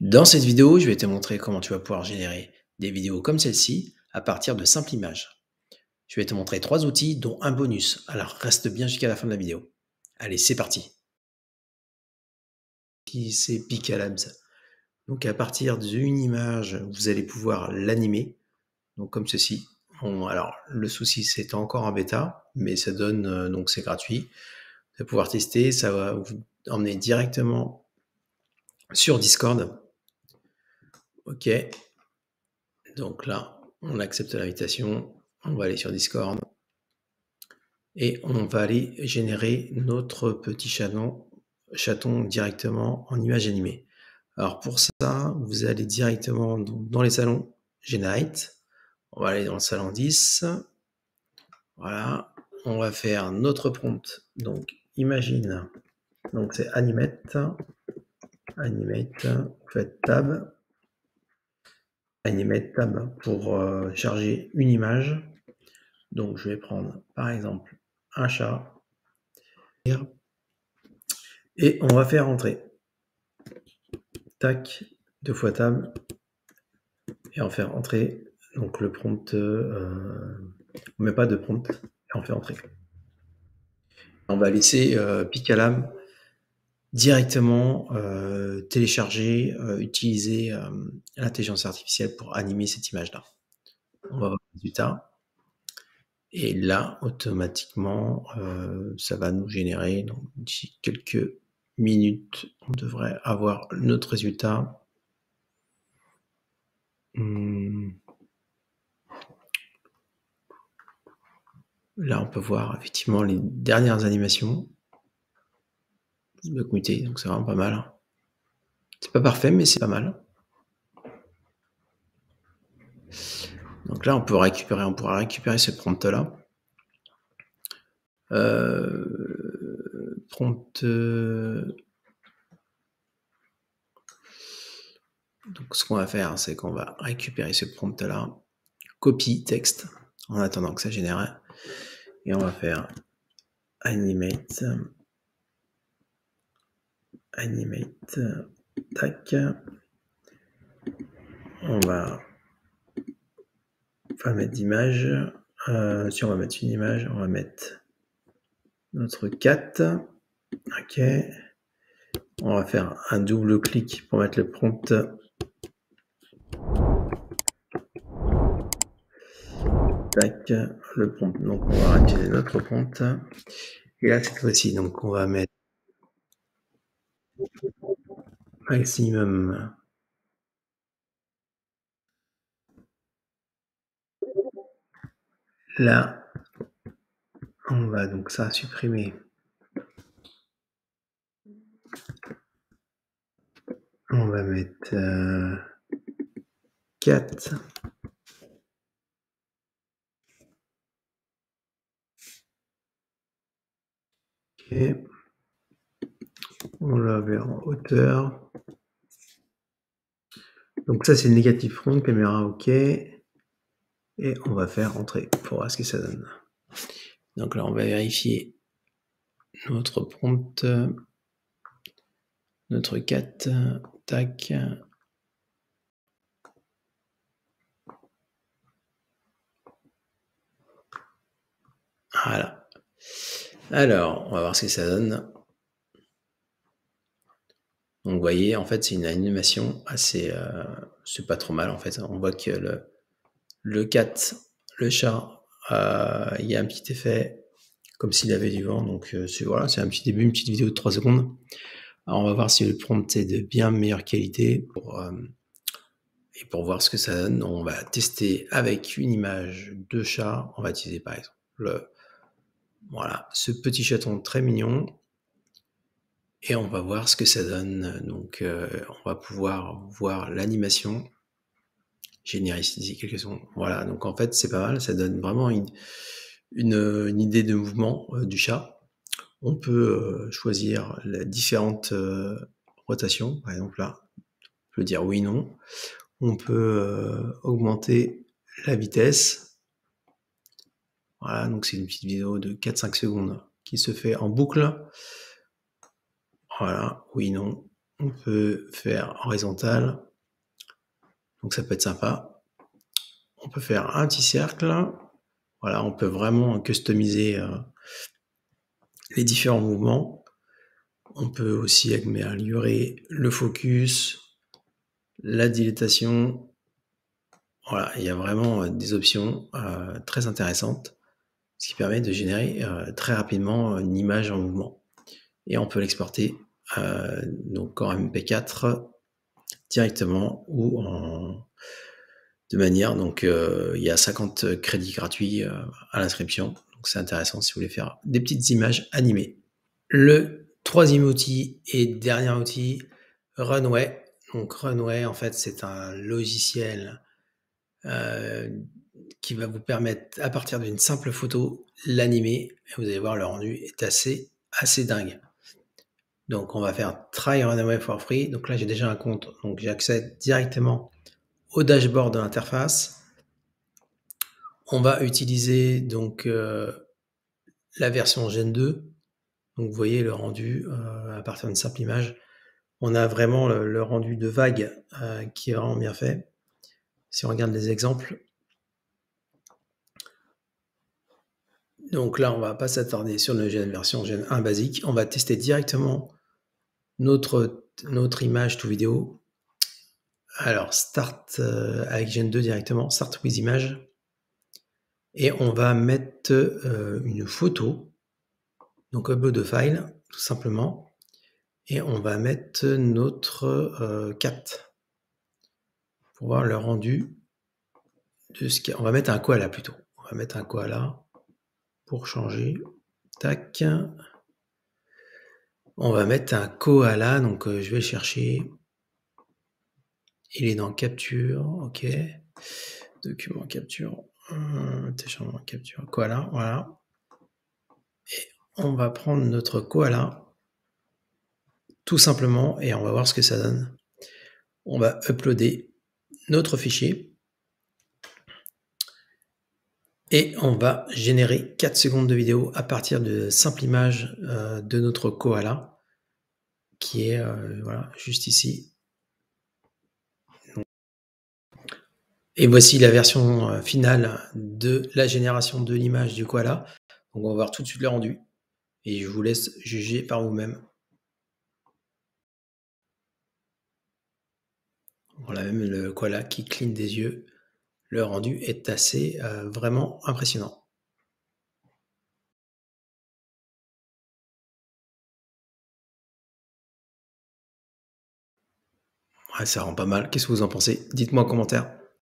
Dans cette vidéo, je vais te montrer comment tu vas pouvoir générer des vidéos comme celle-ci à partir de simples images. Je vais te montrer 3 outils, dont un bonus. Alors reste bien jusqu'à la fin de la vidéo. Allez, c'est parti. C'est Pixelabs. Donc à partir d'une image, vous allez pouvoir l'animer. Donc comme ceci. Bon, alors le souci, c'est encore en bêta, mais ça donne, donc c'est gratuit. Vous allez pouvoir tester, ça va vous emmener directement sur Discord. Ok. Donc là, on accepte l'invitation. On va aller sur Discord. Et on va aller générer notre petit chaton directement en image animée. Alors pour ça, vous allez directement dans les salons Generate. On va aller dans le salon 10. Voilà. On va faire notre prompt. Donc imagine. Donc c'est animate. Animate. Vous faites tab. Animate tab pour charger une image. Donc je vais prendre par exemple un chat. Et on va faire entrer. Tac, 2 fois tab. Et en faire entrer. Donc le prompt, on met pas de prompt et on fait entrer. On va laisser Pixelabs directement télécharger, utiliser l'intelligence artificielle pour animer cette image-là. On va voir le résultat. Et là, automatiquement, ça va nous générer, donc d'ici quelques minutes, on devrait avoir notre résultat. Là, on peut voir effectivement les dernières animations. Muté, donc c'est vraiment pas mal. C'est pas parfait, mais c'est pas mal. Donc là, on pourra récupérer ce prompt-là. Prompt. Donc, ce qu'on va faire, c'est qu'on va récupérer ce prompt-là, copie texte, en attendant que ça génère. Et on va faire animate. Animate. Tac. On va pas mettre d'image. Si on va mettre une image, on va mettre notre cat. Ok. On va faire un double clic pour mettre le prompt. Tac, le prompt. Donc on va utiliser notre prompt. Et là cette fois-ci, donc on va mettre maximum. Là, on va donc ça supprimer. On va mettre 4. Ok. On l'a vers en hauteur. Donc ça c'est le négatif front, caméra ok. Et on va faire entrer pour voir ce que ça donne. Donc là on va vérifier notre prompt. Notre 4. Tac. Voilà. Alors, on va voir ce que ça donne. Donc, vous voyez, en fait, c'est une animation assez... c'est pas trop mal, en fait. On voit que le cat, le chat, il y a un petit effet comme s'il avait du vent. Donc, voilà, c'est un petit début, une petite vidéo de 3 secondes. Alors, on va voir si le prompt est de bien meilleure qualité et pour voir ce que ça donne. On va tester avec une image de chat. On va utiliser, par exemple, voilà, ce petit chaton très mignon. Et on va voir ce que ça donne. Donc, on va pouvoir voir l'animation. Générer ici quelques secondes. Voilà, donc en fait, c'est pas mal. Ça donne vraiment une idée de mouvement du chat. On peut choisir les différentes rotations. Par exemple, là, on peut dire oui, non. On peut augmenter la vitesse. Voilà, donc c'est une petite vidéo de 4-5 secondes qui se fait en boucle. Voilà, oui, non. On peut faire horizontal, donc ça peut être sympa. On peut faire un petit cercle. Voilà, on peut vraiment customiser les différents mouvements. On peut aussi améliorer le focus, la dilatation. Voilà, il y a vraiment des options très intéressantes, ce qui permet de générer très rapidement une image en mouvement. Et on peut l'exporter donc en MP4 directement ou de manière, donc il y a 50 crédits gratuits à l'inscription, donc c'est intéressant si vous voulez faire des petites images animées. Le troisième outil et dernier outil, Runway. Donc Runway, en fait, c'est un logiciel qui va vous permettre, à partir d'une simple photo, l'animer. Et vous allez voir, le rendu est assez dingue. Donc on va faire Try Runway for free. Donc là, j'ai déjà un compte, donc j'accède directement au dashboard de l'interface. On va utiliser donc la version Gen 2. Donc vous voyez le rendu à partir d'une simple image. On a vraiment le rendu de vague qui est vraiment bien fait. Si on regarde les exemples. Donc là, on va pas s'attarder sur notre version Gen 1 basique. On va tester directement notre image to vidéo. Alors, start avec Gen 2 directement, start with image. Et on va mettre une photo. Donc upload de file, tout simplement. Et on va mettre notre cat pour voir le rendu de ce qu'il y a. On va mettre un koala plutôt. On va mettre un koala pour changer. Tac. On va mettre un koala. Donc je vais le chercher. Il est dans capture. Ok. Document capture. Téléchargement capture. Koala. Voilà. Et on va prendre notre koala. Tout simplement. Et on va voir ce que ça donne. On va uploader notre fichier. Et on va générer 4 secondes de vidéo à partir de simple image de notre koala, qui est voilà, juste ici. Et voici la version finale de la génération de l'image du koala. Donc on va voir tout de suite le rendu. Et je vous laisse juger par vous-même. Voilà, même le koala qui cligne des yeux. Le rendu est assez vraiment impressionnant. Ouais, ça rend pas mal. Qu'est-ce que vous en pensez? Dites-moi en commentaire.